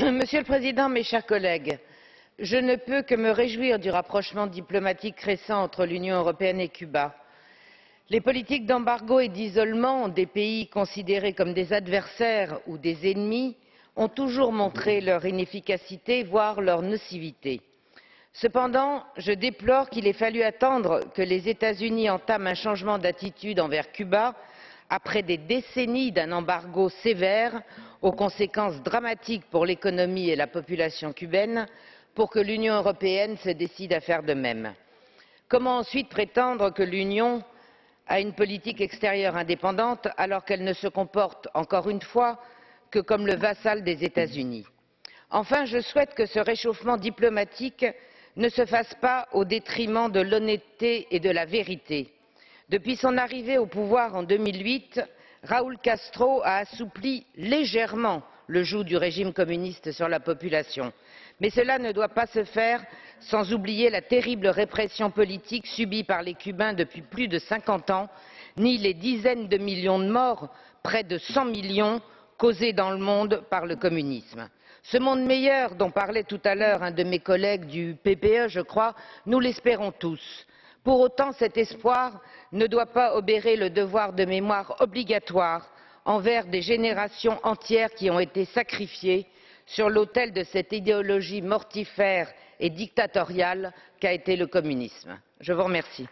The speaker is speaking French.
Monsieur le Président, mes chers collègues, je ne peux que me réjouir du rapprochement diplomatique récent entre l'Union européenne et Cuba. Les politiques d'embargo et d'isolement des pays considérés comme des adversaires ou des ennemis ont toujours montré leur inefficacité, voire leur nocivité. Cependant, je déplore qu'il ait fallu attendre que les États-Unis entament un changement d'attitude envers Cuba, après des décennies d'un embargo sévère aux conséquences dramatiques pour l'économie et la population cubaine, pour que l'Union européenne se décide à faire de même. Comment ensuite prétendre que l'Union a une politique extérieure indépendante alors qu'elle ne se comporte, encore une fois, que comme le vassal des États-Unis? Enfin, je souhaite que ce réchauffement diplomatique ne se fasse pas au détriment de l'honnêteté et de la vérité. Depuis son arrivée au pouvoir en 2008, Raúl Castro a assoupli légèrement le joug du régime communiste sur la population. Mais cela ne doit pas se faire sans oublier la terrible répression politique subie par les Cubains depuis plus de 50 ans, ni les dizaines de millions de morts, près de 100 millions, causés dans le monde par le communisme. Ce monde meilleur dont parlait tout à l'heure un de mes collègues du PPE, je crois, nous l'espérons tous. Pour autant, cet espoir ne doit pas obérer le devoir de mémoire obligatoire envers des générations entières qui ont été sacrifiées sur l'autel de cette idéologie mortifère et dictatoriale qu'a été le communisme. Je vous remercie.